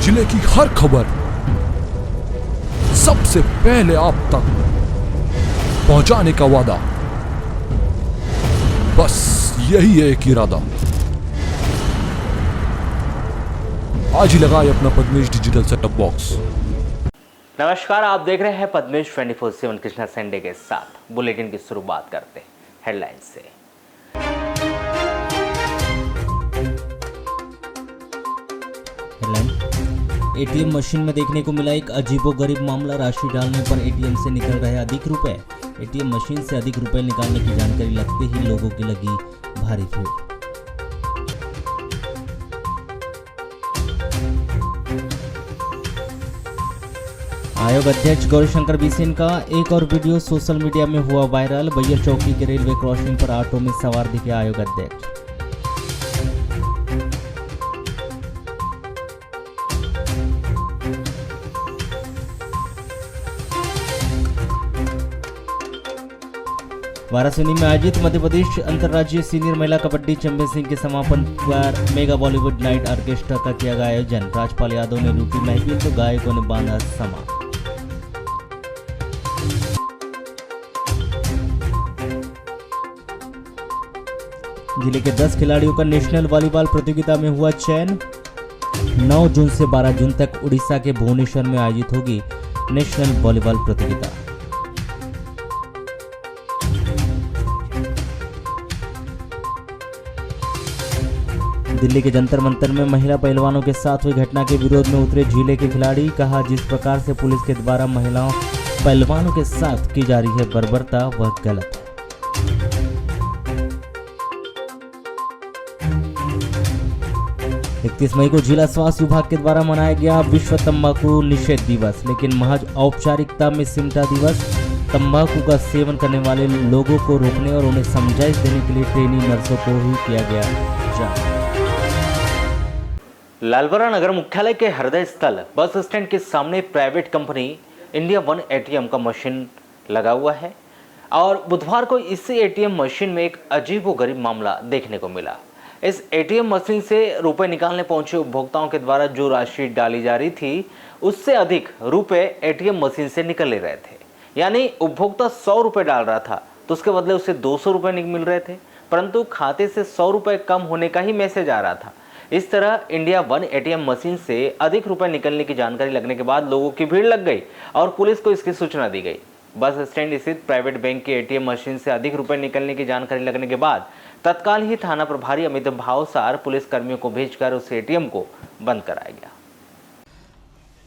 जिले की हर खबर सबसे पहले आप तक पहुंचाने का वादा, बस यही है एक इरादा। आज ही लगाए अपना पद्मेश डिजिटल सेटअप बॉक्स। नमस्कार, आप देख रहे हैं पद्मेश 24/7 कृष्णा संडे के साथ। बुलेटिन की शुरुआत करते हैं हेडलाइंस से। एटीएम मशीन में देखने को मिला एक अजीबोगरीब मामला। राशि डालने पर एटीएम से निकल रहे अधिक रुपए। एटीएम मशीन से अधिक रुपए निकालने की जानकारी लगते ही लोगों की लगी भारी भीड़। आयोग अध्यक्ष गौरीशंकर बिसेन का एक और वीडियो सोशल मीडिया में हुआ वायरल। बैयर चौकी के रेलवे क्रॉसिंग पर ऑटो में सवार दिखे आयोग अध्यक्ष। वाराणसी में आयोजित मध्य प्रदेश अंतर्राज्यीय सीनियर महिला कबड्डी चैंपियनशिप के समापन पर मेगा बॉलीवुड नाइट ऑर्केस्ट्रा का किया गया आयोजन। राजपाल यादव ने लूटी महफिल तो गायकों ने बांधा समा। जिले के 10 खिलाड़ियों का नेशनल वॉलीबॉल प्रतियोगिता में हुआ चयन। 9 जून से 12 जून तक उड़ीसा के भुवनेश्वर में आयोजित होगी नेशनल वॉलीबॉल प्रतियोगिता। दिल्ली के जंतर मंतर में महिला पहलवानों के साथ हुई घटना के विरोध में उतरे जिले के खिलाड़ी। कहा, जिस प्रकार से पुलिस के द्वारा महिलाओं पहलवानों के साथ की जा रही है बर्बरता, वह गलत है। इकतीस मई को जिला स्वास्थ्य विभाग के द्वारा मनाया गया विश्व तंबाकू निषेध दिवस, लेकिन महज औपचारिकता में सिमटा दिवस। तंबाकू का सेवन करने वाले लोगों को रोकने और उन्हें समझाइश देने के लिए ट्रेनी नर्सों को ही किया गया जांच। लालबरा नगर मुख्यालय के हृदय स्थल बस स्टैंड के सामने private company India one ATM का मशीन लगा हुआ है और बुधवार को इसी एटीएम मशीन में एक अजीबोगरीब मामला देखने को मिला। इस एटीएम मशीन से रुपए निकालने पहुंचे उपभोक्ताओं के द्वारा जो राशि डाली जा रही थी, उससे अधिक रुपए एटीएम मशीन से निकल ले रहे थे। यानी उपभोक्ता 100 रुपए डाल रहा था तो उसके बदले उसे 200 रुपए मिल रहे थे, परंतु खाते से 100 रुपए कम होने का ही मैसेज आ रहा था। इस तरह इंडिया वन एटीएम मशीन से अधिक रुपए निकलने की जानकारी लगने के बाद लोगों की भीड़ लग गई और पुलिस को इसकी सूचना दी गई। बस स्टैंड स्थित प्राइवेट बैंक के एटीएम मशीन से अधिक रुपए निकलने की जानकारी लगने के बाद तत्काल ही थाना प्रभारी अमित भावसार पुलिस कर्मियों को भेजकर उस एटीएम को बंद कराया गया।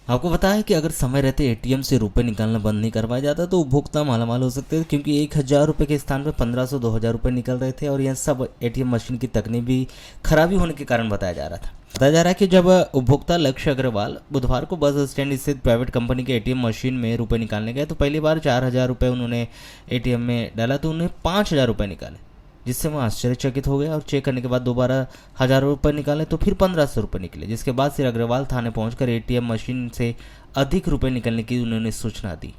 आपको पता है कि अगर समय रहते एटीएम से रुपए निकालना बंद नहीं करवाया जाता तो उपभोक्ता मालामाल हो सकते थे, क्योंकि 1000 रुपये के स्थान पर 1500-2000 रुपये निकल रहे थे और यह सब एटीएम मशीन की तकनीकी खराबी होने के कारण बताया जा रहा था। बताया जा रहा है कि जब उपभोक्ता लक्ष्य अग्रवाल बुधवार को बस स्टैंड स्थित प्राइवेट कंपनी के एटीएम मशीन में रुपए निकालने गए तो पहली बार 4000 रुपये उन्होंने एटीएम में डाला तो उन्हें 5000 रुपये निकाले, जिससे वह आश्चर्यचकित हो गया और चेक करने के बाद दोबारा 1000 रुपये निकाले तो फिर 1500 रुपये निकले, जिसके बाद श्री अग्रवाल थाने पहुंचकर एटीएम मशीन से अधिक रुपए निकलने की उन्होंने सूचना दी।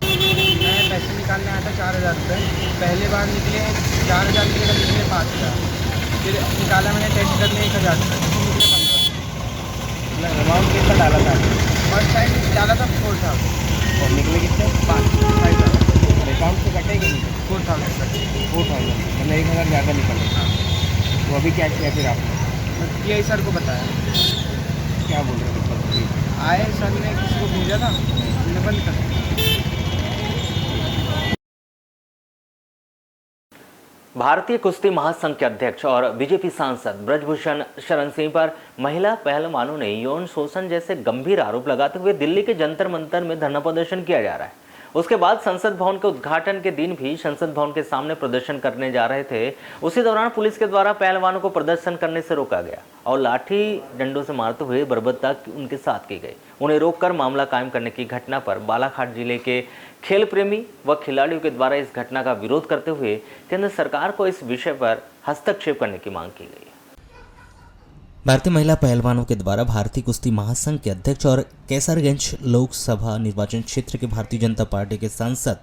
मैं पैसे निकालने आया था 4000 रुपये, पहले बार निकले 4000 निकले 5000, फिर निकाला मैंने टेस्ट करने 1000 रुपये, अमाउंट कितना डाला था? फर्स्ट टाइम डाला था 4000 और निकले कितने? 5000। अकाउंट से कटेगी 4000 मतलब 1000 ज़्यादा निकल। हाँ, तो अभी क्या किया फिर आपने? पीआई सर को बताया। क्या बोल रहे थे? आए सर ने किसी को भेजा था, उन्हें बंद कर दिया। भारतीय कुश्ती महासंघ के अध्यक्ष और बीजेपी सांसद ब्रजभूषण शरण सिंह पर महिला पहलवानों ने यौन शोषण जैसे गंभीर आरोप लगाते हुए दिल्ली के जंतर मंतर में धरना प्रदर्शन किया जा रहा है। उसके बाद संसद भवन के उद्घाटन के दिन भी संसद भवन के सामने प्रदर्शन करने जा रहे थे। उसी दौरान पुलिस के द्वारा पहलवानों को प्रदर्शन करने से रोका गया और लाठी डंडों से मारते हुए बर्बरता उनके साथ की गई। उन्हें रोककर मामला कायम करने की घटना पर बालाघाट जिले के खेल प्रेमी व खिलाड़ियों के द्वारा इस घटना का विरोध करते हुए केंद्र सरकार को इस विषय पर हस्तक्षेप करने की मांग की गई। भारतीय महिला पहलवानों के द्वारा भारतीय कुश्ती महासंघ के अध्यक्ष और कैसरगंज लोकसभा निर्वाचन क्षेत्र के भारतीय जनता पार्टी के सांसद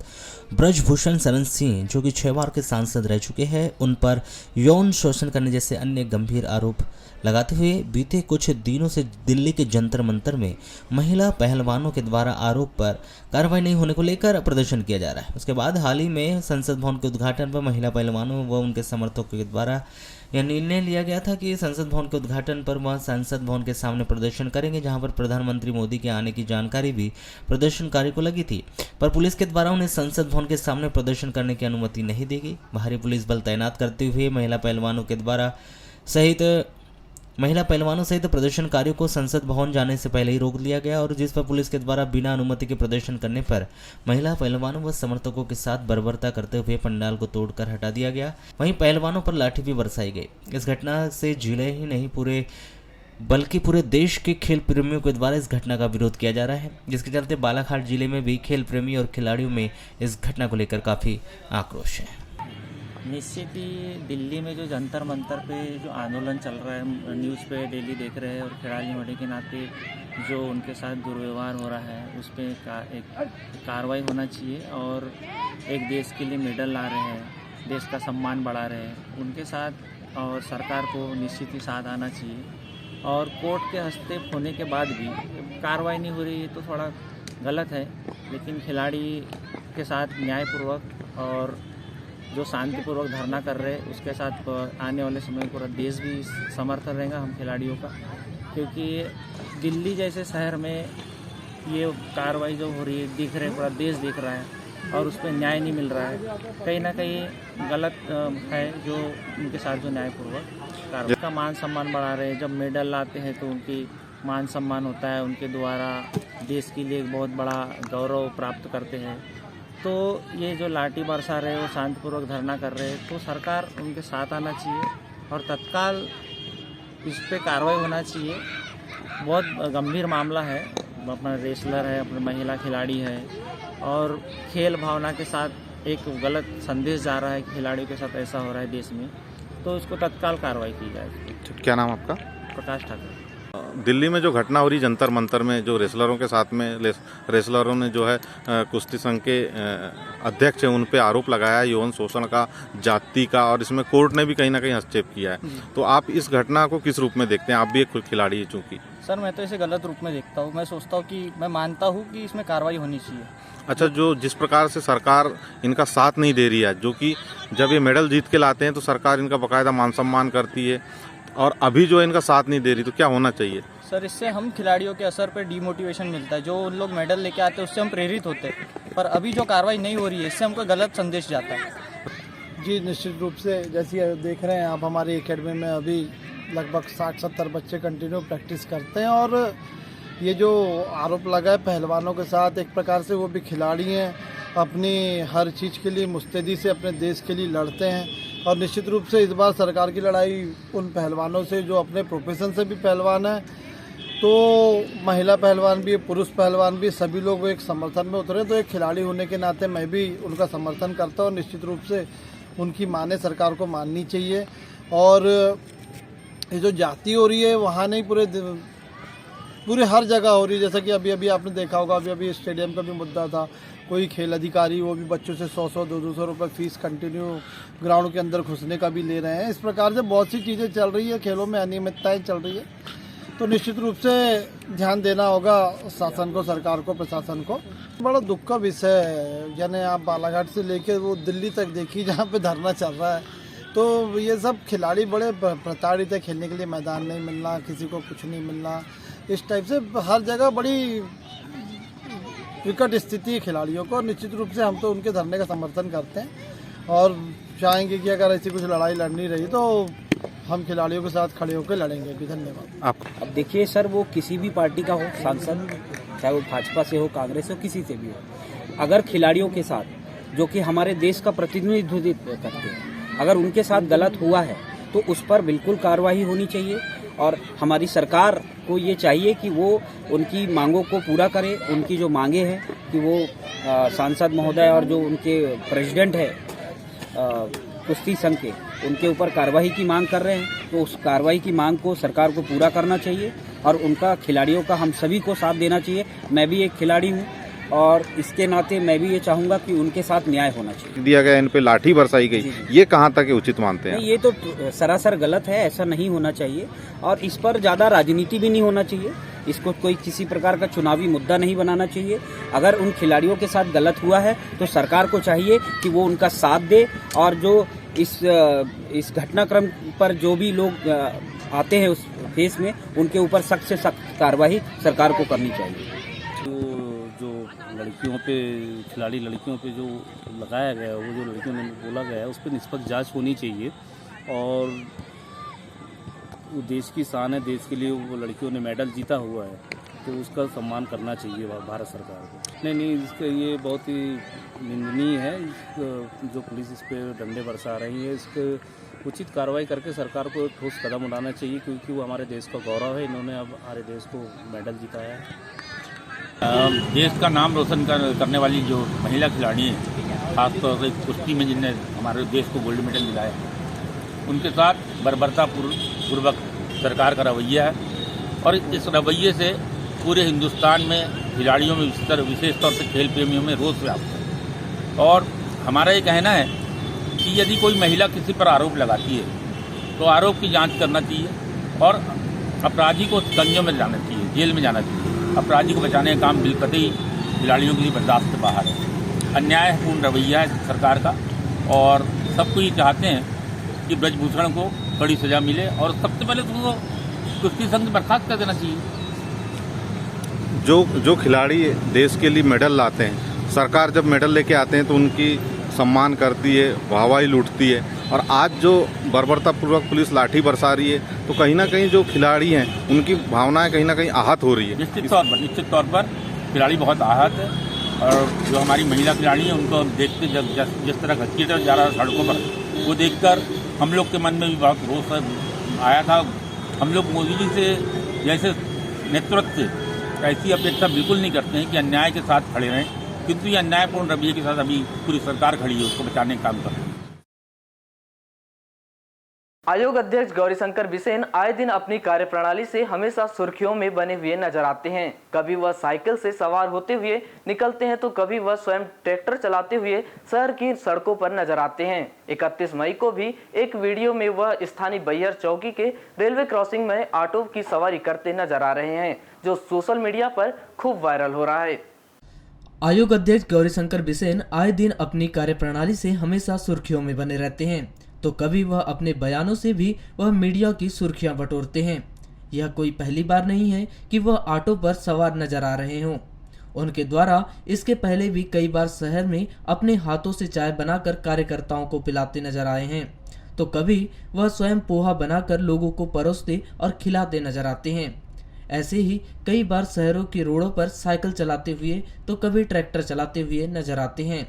ब्रजभूषण शरण सिंह, जो कि 6 बार के सांसद रह चुके हैं, उन पर यौन शोषण करने जैसे अन्य गंभीर आरोप लगाते हुए बीते कुछ दिनों से दिल्ली के जंतर मंतर में महिला पहलवानों के द्वारा आरोप पर कार्रवाई नहीं होने को लेकर प्रदर्शन किया जा रहा है। उसके बाद हाल ही में संसद भवन के उद्घाटन पर महिला पहलवानों व उनके समर्थकों के द्वारा यह निर्णय लिया गया था कि संसद भवन के उद्घाटन पर वह संसद भवन के सामने प्रदर्शन करेंगे, जहां पर प्रधानमंत्री मोदी के आने की जानकारी भी प्रदर्शनकारी को लगी थी, पर पुलिस के द्वारा उन्हें संसद भवन के सामने प्रदर्शन करने की अनुमति नहीं दी गई। भारी पुलिस बल तैनात करते हुए महिला पहलवानों सहित प्रदर्शनकारियों को संसद भवन जाने से पहले ही रोक लिया गया, और जिस पर पुलिस के द्वारा बिना अनुमति के प्रदर्शन करने पर महिला पहलवानों व समर्थकों के साथ बर्बरता करते हुए पंडाल को तोड़कर हटा दिया गया। वहीं पहलवानों पर लाठी भी बरसाई गई। इस घटना से जिले ही नहीं बल्कि पूरे देश के खेल प्रेमियों के द्वारा इस घटना का विरोध किया जा रहा है, जिसके चलते बालाघाट जिले में भी खेल प्रेमी और खिलाड़ियों में इस घटना को लेकर काफ़ी आक्रोश है। निश्चित ही दिल्ली में जो जंतर मंतर पे जो आंदोलन चल रहा है, न्यूज़ पे डेली देख रहे हैं, और खिलाड़ी होने के नाते जो उनके साथ दुर्व्यवहार हो रहा है उस पर एक कार्रवाई होना चाहिए, और एक देश के लिए मेडल ला रहे हैं, देश का सम्मान बढ़ा रहे हैं उनके साथ, और सरकार को निश्चित ही साथ आना चाहिए। और कोर्ट के हस्तक्षेप होने के बाद भी कार्रवाई नहीं हो रही है तो थोड़ा गलत है, लेकिन खिलाड़ी के साथ न्यायपूर्वक और जो शांतिपूर्वक धरना कर रहे हैं उसके साथ आने वाले समय में पूरा देश भी समर्थन रहेगा हम खिलाड़ियों का, क्योंकि दिल्ली जैसे शहर में ये कार्रवाई जो हो रही है दिख रहे, पूरा देश दिख रहा है और उस पर न्याय नहीं मिल रहा है, कहीं ना कहीं गलत है जो उनके साथ जो न्यायपूर्वक कार्रवाई का मान सम्मान बढ़ा रहे हैं। जब मेडल लाते हैं तो उनकी मान सम्मान होता है, उनके द्वारा देश के लिए एक बहुत बड़ा गौरव प्राप्त करते हैं। तो ये जो लाठी बरसा रहे हो, शांतिपूर्वक धरना कर रहे हैं, तो सरकार उनके साथ आना चाहिए और तत्काल इस पे कार्रवाई होना चाहिए। बहुत गंभीर मामला है, अपना रेसलर है, अपने महिला खिलाड़ी है, और खेल भावना के साथ एक गलत संदेश जा रहा है कि खिलाड़ियों के साथ ऐसा हो रहा है देश में, तो इसको तत्काल कार्रवाई की जाए। क्या नाम आपका? प्रकाश ठाकुर। दिल्ली में जो घटना हो रही जंतर मंतर में, जो रेसलरों के साथ में रेसलरों ने जो है कुश्ती संघ के अध्यक्ष हैं उन पे आरोप लगाया है यौन शोषण का, जाति का, और इसमें कोर्ट ने भी कहीं ना कहीं हस्तक्षेप किया है, तो आप इस घटना को किस रूप में देखते हैं? आप भी एक खिलाड़ी है चूंकि। सर मैं तो इसे गलत रूप में देखता हूँ। मैं सोचता हूँ कि मैं मानता हूँ कि इसमें कार्रवाई होनी चाहिए। अच्छा, जो जिस प्रकार से सरकार इनका साथ नहीं दे रही है, जो कि जब ये मेडल जीत के लाते हैं तो सरकार इनका बाकायदा मान सम्मान करती है, और अभी जो इनका साथ नहीं दे रही, तो क्या होना चाहिए? सर इससे हम खिलाड़ियों के असर पर डीमोटिवेशन मिलता है, जो उन लोग मेडल लेके आते हैं उससे हम प्रेरित होते हैं, पर अभी जो कार्रवाई नहीं हो रही है इससे हमको गलत संदेश जाता है। जी निश्चित रूप से, जैसे देख रहे हैं आप हमारी एकेडमी में अभी लगभग 60-70 बच्चे कंटिन्यू प्रैक्टिस करते हैं, और ये जो आरोप लगा है पहलवानों के साथ, एक प्रकार से वो भी खिलाड़ी हैं, अपनी हर चीज़ के लिए मुस्तैदी से अपने देश के लिए लड़ते हैं, और निश्चित रूप से इस बार सरकार की लड़ाई उन पहलवानों से जो अपने प्रोफेशन से भी पहलवान है, तो महिला पहलवान भी, पुरुष पहलवान भी, सभी लोग एक समर्थन में उतरे। तो एक खिलाड़ी होने के नाते मैं भी उनका समर्थन करता हूँ, और निश्चित रूप से उनकी माने सरकार को माननी चाहिए। और ये जो जाति हो रही है वहाँ नहीं, पूरे हर जगह हो रही है। जैसा कि अभी आपने देखा होगा, अभी स्टेडियम का भी मुद्दा था, कोई खेल अधिकारी वो भी बच्चों से 100-200 रुपये फीस कंटिन्यू ग्राउंड के अंदर घुसने का भी ले रहे हैं। इस प्रकार से बहुत सी चीज़ें चल रही है, खेलों में अनियमितताएँ चल रही है, तो निश्चित रूप से ध्यान देना होगा शासन को, सरकार को, प्रशासन को। बड़ा दुख का विषय है, यानी आप बालाघाट से लेकर वो दिल्ली तक देखिए जहाँ पे धरना चल रहा है, तो ये सब खिलाड़ी बड़े प्रताड़ित है, खेलने के लिए मैदान नहीं मिलना, किसी को कुछ नहीं मिलना, इस टाइप से हर जगह बड़ी विकट स्थिति है खिलाड़ियों को। निश्चित रूप से हम तो उनके धरने का समर्थन करते हैं, और चाहेंगे कि अगर ऐसी कुछ लड़ाई लड़नी रही तो हम खिलाड़ियों के साथ खड़े होकर लड़ेंगे भी। धन्यवाद। अब देखिए सर, वो किसी भी पार्टी का हो सांसद, चाहे वो भाजपा से हो, कांग्रेस हो, किसी से भी हो, अगर खिलाड़ियों के साथ जो कि हमारे देश का प्रतिनिधित्व करते हैं, अगर उनके साथ गलत हुआ है तो उस पर बिल्कुल कार्रवाई होनी चाहिए, और हमारी सरकार को ये चाहिए कि वो उनकी मांगों को पूरा करे। उनकी जो मांगे हैं कि वो सांसद महोदय और जो उनके प्रेसिडेंट है कुश्ती संघ के, उनके ऊपर कार्रवाई की मांग कर रहे हैं, तो उस कार्रवाई की मांग को सरकार को पूरा करना चाहिए, और उनका खिलाड़ियों का हम सभी को साथ देना चाहिए। मैं भी एक खिलाड़ी हूँ, और इसके नाते मैं भी ये चाहूँगा कि उनके साथ न्याय होना चाहिए। दिया गया, इन पे लाठी बरसाई गई, ये कहाँ तक उचित मानते हैं? नहीं, ये तो सरासर गलत है, ऐसा नहीं होना चाहिए और इस पर ज़्यादा राजनीति भी नहीं होना चाहिए। इसको कोई किसी प्रकार का चुनावी मुद्दा नहीं बनाना चाहिए। अगर उन खिलाड़ियों के साथ गलत हुआ है तो सरकार को चाहिए कि वो उनका साथ दे और जो इस घटनाक्रम पर जो भी लोग आते हैं उस फेस में, उनके ऊपर सख्त से सख्त कार्रवाई सरकार को करनी चाहिए। जो लड़कियों पे, खिलाड़ी लड़कियों पे जो लगाया गया है, वो जो लड़कियों ने बोला गया है, उस पर निष्पक्ष जांच होनी चाहिए और वो देश की शान है, देश के लिए वो लड़कियों ने मेडल जीता हुआ है तो उसका सम्मान करना चाहिए भारत सरकार को। नहीं, इसका ये बहुत ही निंदनीय है। जो पुलिस इस पर डंडे बरसा रही है, इस पर उचित कार्रवाई करके सरकार को ठोस कदम उठाना चाहिए क्योंकि वो हमारे देश का गौरव है। इन्होंने अब हमारे देश को मेडल जिताया है। देश का नाम रोशन करने वाली जो महिला खिलाड़ी हैं, खासतौर से कुश्ती में जिन्हें हमारे देश को गोल्ड मेडल दिलाया, उनके साथ बर्बरतापूर्वक सरकार का रवैया है और इस रवैये से पूरे हिंदुस्तान में खिलाड़ियों में विशेष तौर से खेल प्रेमियों में रोष व्याप्त है। और हमारा ये कहना है कि यदि कोई महिला किसी पर आरोप लगाती है तो आरोप की जांच करना चाहिए और अपराधी को शिकंजों में जाना चाहिए, जेल में जाना चाहिए। अपराधी को बचाने का काम बिल्कुल खिलाड़ियों के लिए बर्दाश्त से बाहर है। अन्यायपूर्ण रवैया है सरकार का और सबको ये चाहते हैं कि ब्रजभूषण को बड़ी सजा मिले और सबसे पहले तो उनको कुश्ती संघ बर्खास्त कर देना चाहिए। जो खिलाड़ी देश के लिए मेडल लाते हैं, सरकार जब मेडल लेके आते हैं तो उनकी सम्मान करती है, वाहवाही लूटती है और आज जो बर्बरतापूर्वक पुलिस लाठी बरसा रही है तो कहीं ना कहीं जो खिलाड़ी हैं उनकी भावनाएं कहीं ना कहीं आहत हो रही है। निश्चित तौर पर खिलाड़ी बहुत आहत है और जो हमारी महिला खिलाड़ी हैं उनको देखते जिस तरह घसीटा जा रहा है सड़कों पर, वो देखकर हम लोग के मन में भी बहुत रोष आया था। हम लोग मोदी जी से जैसे नेतृत्व से ऐसी अपेक्षा बिल्कुल नहीं करते हैं कि अन्याय के साथ खड़े रहें, किंतु ये अन्यायपूर्ण रवैये के साथ अभी पूरी सरकार खड़ी है, उसको बचाने का काम कर रही है। आयोग अध्यक्ष गौरीशंकर बिसेन आए दिन अपनी कार्यप्रणाली से हमेशा सुर्खियों में बने हुए नजर आते हैं। कभी वह साइकिल से सवार होते हुए निकलते हैं तो कभी वह स्वयं ट्रैक्टर चलाते हुए शहर की सड़कों पर नजर आते हैं। 31 मई को भी एक वीडियो में वह स्थानीय बैहर चौकी के रेलवे क्रॉसिंग में ऑटो की सवारी करते नजर आ रहे हैं, जो सोशल मीडिया पर खूब वायरल हो रहा है। आयोग अध्यक्ष गौरीशंकर बिसेन आए दिन अपनी कार्यप्रणाली से हमेशा सुर्खियों में बने रहते हैं, तो कभी वह अपने बयानों से भी वह मीडिया की सुर्खियां बटोरते हैं। यह कोई पहली बार नहीं है कि वह ऑटो पर सवार नजर आ रहे हों। उनके द्वारा इसके पहले भी कई बार शहर में अपने हाथों से चाय बनाकर कार्यकर्ताओं को पिलाते नजर आए हैं, तो कभी वह स्वयं पोहा बनाकर लोगों को परोसते और खिलाते नजर आते हैं। ऐसे ही कई बार शहरों के रोडों पर साइकिल चलाते हुए तो कभी ट्रैक्टर चलाते हुए नजर आते हैं।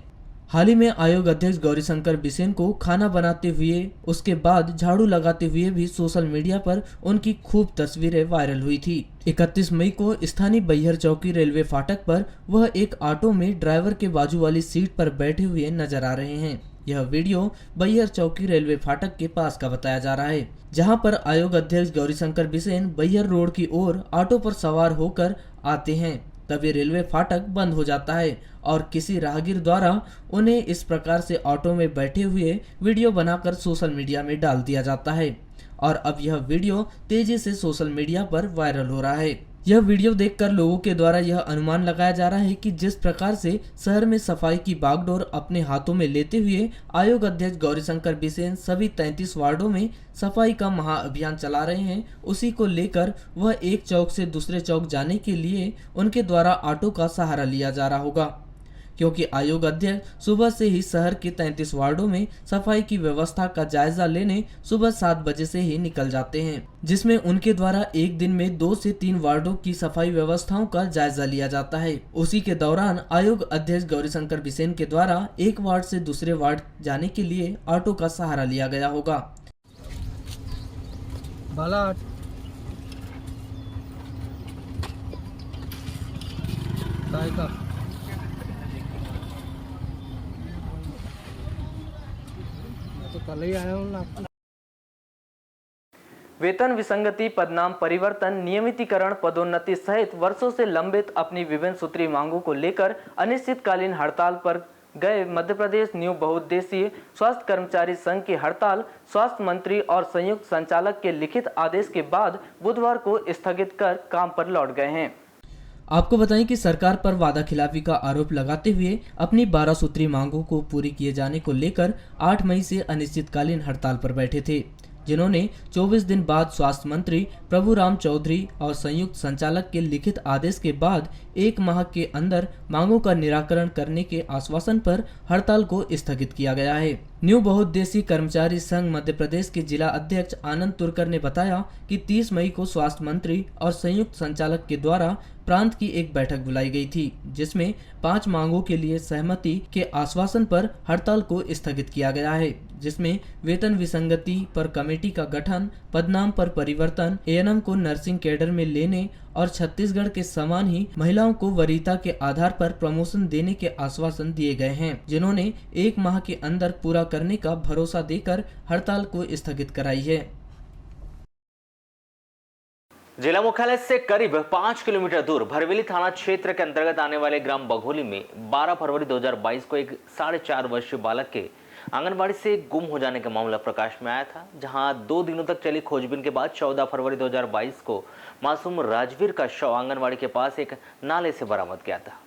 हाल ही में आयोग अध्यक्ष गौरीशंकर बिसेन को खाना बनाते हुए, उसके बाद झाड़ू लगाते हुए भी सोशल मीडिया पर उनकी खूब तस्वीरें वायरल हुई थी। 31 मई को स्थानीय बैहर चौकी रेलवे फाटक पर वह एक ऑटो में ड्राइवर के बाजू वाली सीट पर बैठे हुए नजर आ रहे हैं। यह वीडियो बैहर चौकी रेलवे फाटक के पास का बताया जा रहा है, जहां पर आयोग अध्यक्ष गौरीशंकर बिसेन बैहर रोड की ओर ऑटो पर सवार होकर आते हैं। तभी रेलवे फाटक बंद हो जाता है और किसी राहगीर द्वारा उन्हें इस प्रकार से ऑटो में बैठे हुए वीडियो बनाकर सोशल मीडिया में डाल दिया जाता है और अब यह वीडियो तेजी से सोशल मीडिया पर वायरल हो रहा है। यह वीडियो देखकर लोगों के द्वारा यह अनुमान लगाया जा रहा है कि जिस प्रकार से शहर में सफाई की बागडोर अपने हाथों में लेते हुए आयोग अध्यक्ष गौरीशंकर बिसेन सभी 33 वार्डों में सफाई का महाअभियान चला रहे हैं, उसी को लेकर वह एक चौक से दूसरे चौक जाने के लिए उनके द्वारा ऑटो का सहारा लिया जा रहा होगा, क्योंकि आयोग अध्यक्ष सुबह से ही शहर के 33 वार्डों में सफाई की व्यवस्था का जायजा लेने सुबह 7 बजे से ही निकल जाते हैं, जिसमें उनके द्वारा एक दिन में 2 से 3 वार्डों की सफाई व्यवस्थाओं का जायजा लिया जाता है। उसी के दौरान आयोग अध्यक्ष गौरीशंकर बिसेन के द्वारा एक वार्ड से दूसरे वार्ड जाने के लिए ऑटो का सहारा लिया गया होगा। तो कल ही आया हूँ। वेतन विसंगति, पदनाम परिवर्तन, नियमितीकरण, पदोन्नति सहित वर्षों से लंबित अपनी विभिन्न सूत्री मांगों को लेकर अनिश्चितकालीन हड़ताल पर गए मध्य प्रदेश न्यू बहुउद्देशीय स्वास्थ्य कर्मचारी संघ की हड़ताल स्वास्थ्य मंत्री और संयुक्त संचालक के लिखित आदेश के बाद बुधवार को स्थगित कर काम पर लौट गए हैं। आपको बताएं कि सरकार पर वादा खिलाफी का आरोप लगाते हुए अपनी 12 सूत्री मांगों को पूरी किए जाने को लेकर 8 मई से अनिश्चितकालीन हड़ताल पर बैठे थे, जिन्होंने 24 दिन बाद स्वास्थ्य मंत्री प्रभुराम चौधरी और संयुक्त संचालक के लिखित आदेश के बाद 1 माह के अंदर मांगों का निराकरण करने के आश्वासन पर हड़ताल को स्थगित किया गया है। न्यू बहुउद्देशीय कर्मचारी संघ मध्य प्रदेश के जिला अध्यक्ष आनंद तुरकर ने बताया कि 30 मई को स्वास्थ्य मंत्री और संयुक्त संचालक के द्वारा प्रांत की एक बैठक बुलाई गई थी, जिसमें 5 मांगों के लिए सहमति के आश्वासन पर हड़ताल को स्थगित किया गया है, जिसमें वेतन विसंगति पर कमेटी का गठन, पदनाम पर परिवर्तन, एएनएम को नर्सिंग कैडर में लेने और छत्तीसगढ़ के समान ही महिलाओं को वरीयता के आधार पर प्रमोशन देने के आश्वासन दिए गए हैं, जिन्होंने 1 माह के अंदर पूरा करने का भरोसा देकर हड़ताल को स्थगित कराई है। जिला मुख्यालय से करीब 5 किलोमीटर दूर भरवेली थाना क्षेत्र के अंतर्गत आने वाले ग्राम बघोली में 12 फरवरी 2022 को एक 4.5 वर्षीय बालक के आंगनबाड़ी से गुम हो जाने का मामला प्रकाश में आया था, जहां 2 दिनों तक चली खोजबीन के बाद 14 फरवरी 2022 को मासूम राजवीर का शव आंगनबाड़ी के पास एक नाले से बरामद किया था।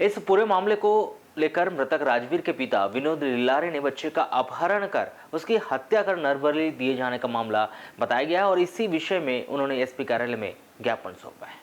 इस पूरे मामले को लेकर मृतक राजवीर के पिता विनोद लिल्लारे ने बच्चे का अपहरण कर उसकी हत्या कर नरबली दिए जाने का मामला बताया गया और इसी विषय में उन्होंने एसपी कार्यालय में ज्ञापन सौंपा है।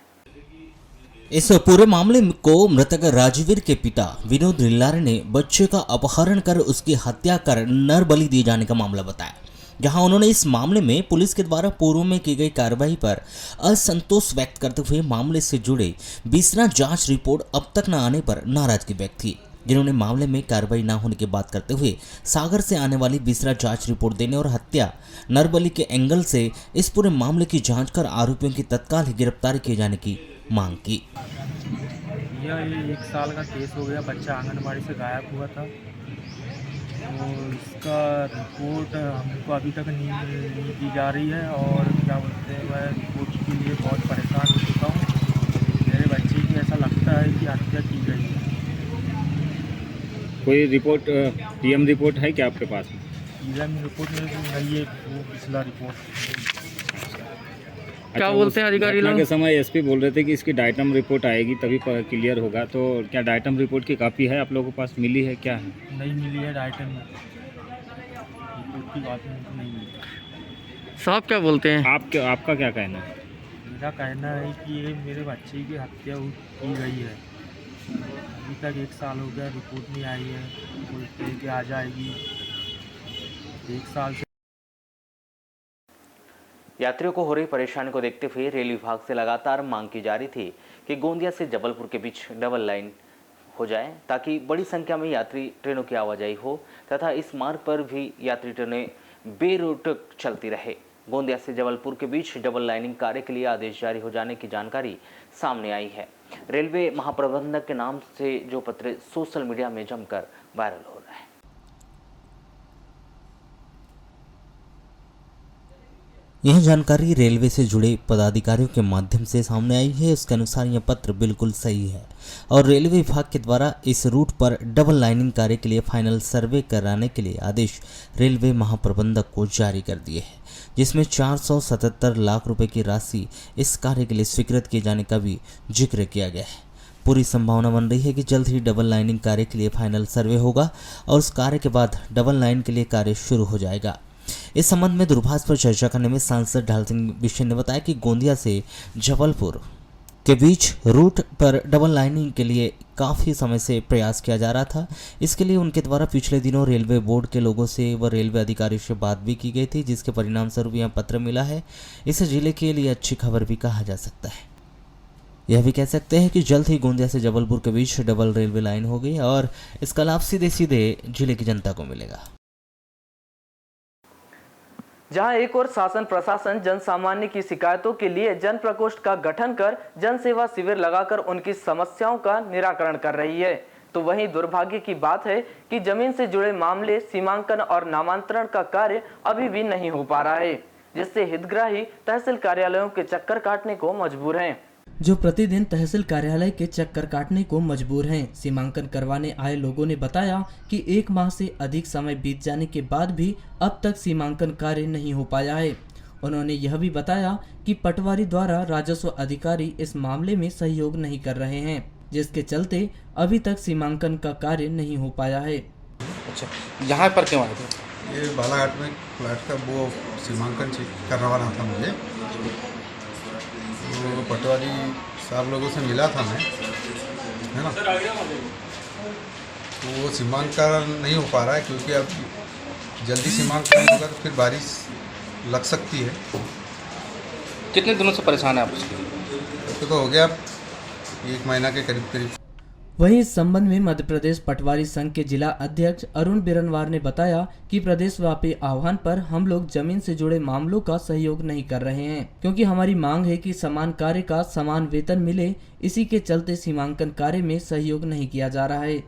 इस पूरे मामले को मृतक राजवीर के पिता विनोद लिल्लारे ने बच्चे का अपहरण कर उसकी हत्या कर नरबली दिए जाने का मामला बताया, जहां उन्होंने इस मामले में पुलिस के द्वारा पूर्व में की गई कार्रवाई पर असंतोष व्यक्त करते हुए मामले से जुड़े बीसरा जांच रिपोर्ट अब तक न आने पर नाराजगी व्यक्त की, जिन्होंने मामले में कार्रवाई न होने की बात करते हुए सागर से आने वाली बीसरा जांच रिपोर्ट देने और हत्या नरबली के एंगल से इस पूरे मामले की जांच कर आरोपियों की तत्काल ही गिरफ्तारी किए जाने की मांग की। यह 1 साल का केस हो गया, बच्चा आंगनबाड़ी से गायब हुआ था, तो इसका रिपोर्ट हमको अभी तक नहीं दी जा रही है और क्या बोलते हैं, मैं रिपोर्ट के लिए बहुत परेशान हो चुका हूँ। मेरे बच्चे की ऐसा लगता है कि हत्या की गई है। कोई रिपोर्ट पीएम रिपोर्ट है क्या आपके पास? पीएम रिपोर्ट नहीं है, वो पिछला रिपोर्ट। क्या बोलते हैं अधिकारी लोग? के समय एसपी बोल रहे थे कि इसकी डाइटम रिपोर्ट आएगी तभी क्लियर होगा, तो क्या डाइटम रिपोर्ट की कॉपी है आप लोगों के पास, मिली है क्या है? नहीं मिली है, डाइटम रिपोर्ट की बात नहीं मिली। साहब क्या बोलते हैं? आपका क्या कहना है? मेरा कहना है कि ये मेरे बच्चे की हत्या की गई है। अभी तक 1 साल हो गया, रिपोर्ट नहीं आई है, बोलते हैं कि आ जाएगी। 1 साल से यात्रियों को हो रही परेशानी को देखते हुए रेल विभाग से लगातार मांग की जा रही थी कि गोंदिया से जबलपुर के बीच डबल लाइन हो जाए, ताकि बड़ी संख्या में यात्री ट्रेनों की आवाजाही हो तथा इस मार्ग पर भी यात्री ट्रेनें बेरोक चलती रहे। गोंदिया से जबलपुर के बीच डबल लाइनिंग कार्य के लिए आदेश जारी हो जाने की जानकारी सामने आई है। रेलवे महाप्रबंधक के नाम से जो पत्र सोशल मीडिया में जमकर वायरल हो रहा है। यह जानकारी रेलवे से जुड़े पदाधिकारियों के माध्यम से सामने आई है। उसके अनुसार यह पत्र बिल्कुल सही है और रेलवे विभाग के द्वारा इस रूट पर डबल लाइनिंग कार्य के लिए फाइनल सर्वे कराने के लिए आदेश रेलवे महाप्रबंधक को जारी कर दिए हैं, जिसमें 477 लाख रुपए की राशि इस कार्य के लिए स्वीकृत किए जाने का भी जिक्र किया गया है। पूरी संभावना बन रही है कि जल्द ही डबल लाइनिंग कार्य के लिए फाइनल सर्वे होगा और उस कार्य के बाद डबल लाइन के लिए कार्य शुरू हो जाएगा। इस संबंध में दूरभाष पर चर्चा करने में सांसद ढाल सिंह बिश्न ने बताया कि गोंदिया से जबलपुर के बीच रूट पर डबल लाइनिंग के लिए काफ़ी समय से प्रयास किया जा रहा था। इसके लिए उनके द्वारा पिछले दिनों रेलवे बोर्ड के लोगों से व रेलवे अधिकारी से बात भी की गई थी, जिसके परिणाम स्वरूप यह पत्र मिला है। इसे जिले के लिए अच्छी खबर भी कहा जा सकता है। यह भी कह सकते हैं कि जल्द ही गोंदिया से जबलपुर के बीच डबल रेलवे लाइन हो गई और इसका लाभ सीधे सीधे जिले की जनता को मिलेगा। जहां एक और शासन प्रशासन जन सामान्य की शिकायतों के लिए जन प्रकोष्ठ का गठन कर जन सेवा शिविर लगाकर उनकी समस्याओं का निराकरण कर रही है, तो वहीं दुर्भाग्य की बात है कि जमीन से जुड़े मामले, सीमांकन और नामांतरण का कार्य अभी भी नहीं हो पा रहा है। जिससे हितग्राही तहसील कार्यालयों के चक्कर काटने को मजबूर हैं। जो प्रतिदिन तहसील कार्यालय के चक्कर काटने को मजबूर हैं। सीमांकन करवाने आए लोगों ने बताया कि 1 माह से अधिक समय बीत जाने के बाद भी अब तक सीमांकन कार्य नहीं हो पाया है। उन्होंने यह भी बताया कि पटवारी द्वारा राजस्व अधिकारी इस मामले में सहयोग नहीं कर रहे हैं, जिसके चलते अभी तक सीमांकन का कार्य नहीं हो पाया है। अच्छा, यहाँ पर क्यों आए थे? ये बालाघाट में फ्लैट का वो सीमांकन करवाना था मुझे, तो पटवारी साहब लोगों से मिला था मैं, है ना। तो वो सीमांकन नहीं हो पा रहा है क्योंकि अब जल्दी सीमांकन होगा तो फिर बारिश लग सकती है। कितने दिनों से परेशान है आप उसके लिए? तो हो गया 1 महीना के करीब। वहीं इस संबंध में मध्य प्रदेश पटवारी संघ के जिला अध्यक्ष अरुण बिरनवार ने बताया कि प्रदेशव्यापी आह्वान पर हम लोग जमीन से जुड़े मामलों का सहयोग नहीं कर रहे हैं, क्योंकि हमारी मांग है कि समान कार्य का समान वेतन मिले। इसी के चलते सीमांकन कार्य में सहयोग नहीं किया जा रहा है।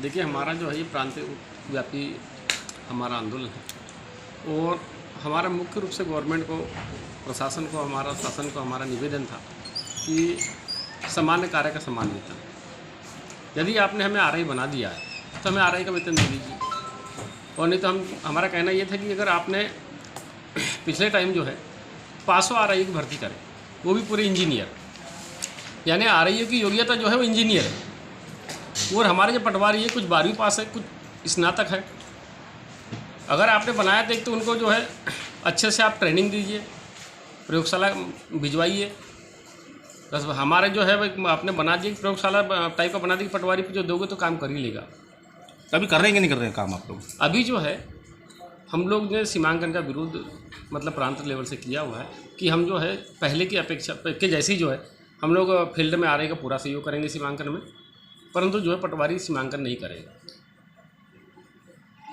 देखिए, हमारा जो है ये प्रांत व्यापी हमारा आंदोलन है और हमारा मुख्य रूप से गवर्नमेंट को, प्रशासन को, हमारा शासन को हमारा निवेदन था कि सामान्य कार्य का समान वेतन। यदि आपने हमें आरआई बना दिया है तो हमें आरआई का वेतन दे दीजिए, और नहीं तो हमारा कहना ये था कि अगर आपने पिछले टाइम जो है 500 आरआई की भर्ती करें, वो भी पूरे इंजीनियर, यानी आरआई की योग्यता जो है वो इंजीनियर है, और हमारे जो पटवारी है कुछ 12वीं पास है, कुछ स्नातक है। अगर आपने बनाया तो एक तो उनको जो है अच्छे से आप ट्रेनिंग दीजिए, प्रयोगशाला भिजवाइए। बस हमारे जो है आपने बना दिए प्रयोगशाला टाइप का बना दी, पटवारी पे जो दोगे तो काम कर ही लेगा। अभी कर रहे हैं कि नहीं कर रहे हैं काम आप लोग? अभी जो है हम लोग ने सीमांकन का विरोध मतलब प्रांत लेवल से किया हुआ है कि हम जो है पहले की अपेक्षा के जैसी जो है हम लोग फील्ड में आरआई का पूरा सहयोग करेंगे सीमांकन में, परंतु जो है पटवारी सीमांकन नहीं करेगा।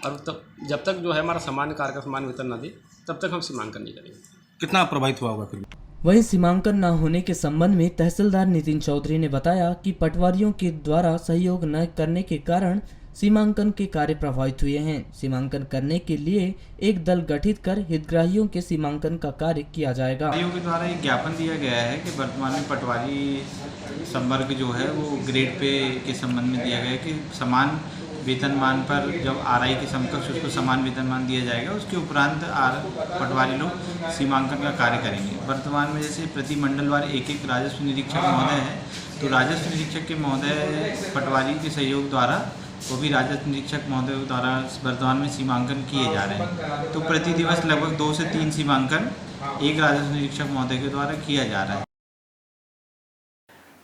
और तब जब तक जो है हमारा समान कार्य का समान वेतन न दे तब तक हम सीमांकन नहीं करेंगे। कितना प्रभावित हुआ होगा फिर? वहीं सीमांकन न होने के संबंध में तहसीलदार नितिन चौधरी ने बताया कि पटवारियों के द्वारा सहयोग न करने के कारण सीमांकन के कार्य प्रभावित हुए हैं। सीमांकन करने के लिए एक दल गठित कर हितग्राहियों के सीमांकन का कार्य किया जाएगा। पटवारियों के द्वारा एक ज्ञापन दिया गया है कि वर्तमान में पटवारी संवर्ग जो है वो ग्रेड पे के संबंध में दिया गया है कि समान वेतनमान पर जब आरआई के समकक्ष उसको समान वेतनमान दिया जाएगा, उसके उपरांत पटवारी लोग सीमांकन का कार्य करेंगे। वर्तमान में जैसे प्रति मंडलवार एक राजस्व निरीक्षक महोदय है, तो राजस्व निरीक्षक के महोदय पटवारी के सहयोग द्वारा वो भी राजस्व निरीक्षक महोदय द्वारा वर्तमान में सीमांकन किए जा रहे हैं। तो प्रति दिवस लगभग 2 से 3 सीमांकन एक राजस्व निरीक्षक महोदय के द्वारा किया जा रहा है।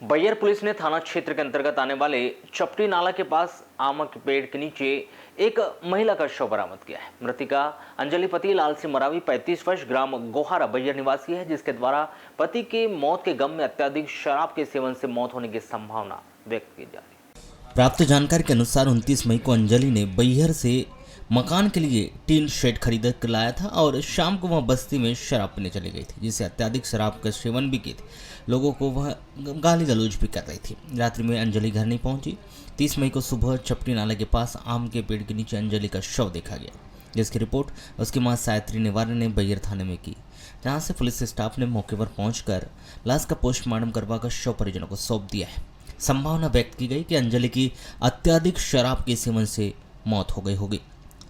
बैयर पुलिस ने थाना क्षेत्र के अंतर्गत आने वाले चपटी नाला के पास आम के पेड़ के नीचे एक महिला का शव बरामद किया है। मृतिका अंजलि पति लाल सिंह मरावी 35 वर्ष ग्राम गोहारा बैयर निवासी है, जिसके द्वारा पति के मौत के गम में अत्यधिक शराब के सेवन से मौत होने की संभावना व्यक्त की जा रही है। प्राप्त जानकारी के अनुसार 29 मई को अंजलि ने बैयर से मकान के लिए टीन शेड खरीद कर लाया था और शाम को वह बस्ती में शराब पीने चली गई थी, जिससे अत्यधिक शराब का सेवन भी किए थे। लोगों को वह गाली गलौज भी कर रही थी। रात्रि में अंजलि घर नहीं पहुंची। 30 मई को सुबह चपटी नाले के पास आम के पेड़ के नीचे अंजलि का शव देखा गया, जिसकी रिपोर्ट उसकी मां सायत्री निवारी ने बैयर थाने में की, जहां से पुलिस स्टाफ ने मौके पर पहुंचकर लाश का पोस्टमार्टम करवाकर शव परिजनों को सौंप दिया है। संभावना व्यक्त की गई कि अंजलि की अत्यधिक शराब के सेवन से मौत हो गई होगी।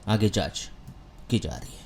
आगे जांच की जा रही है।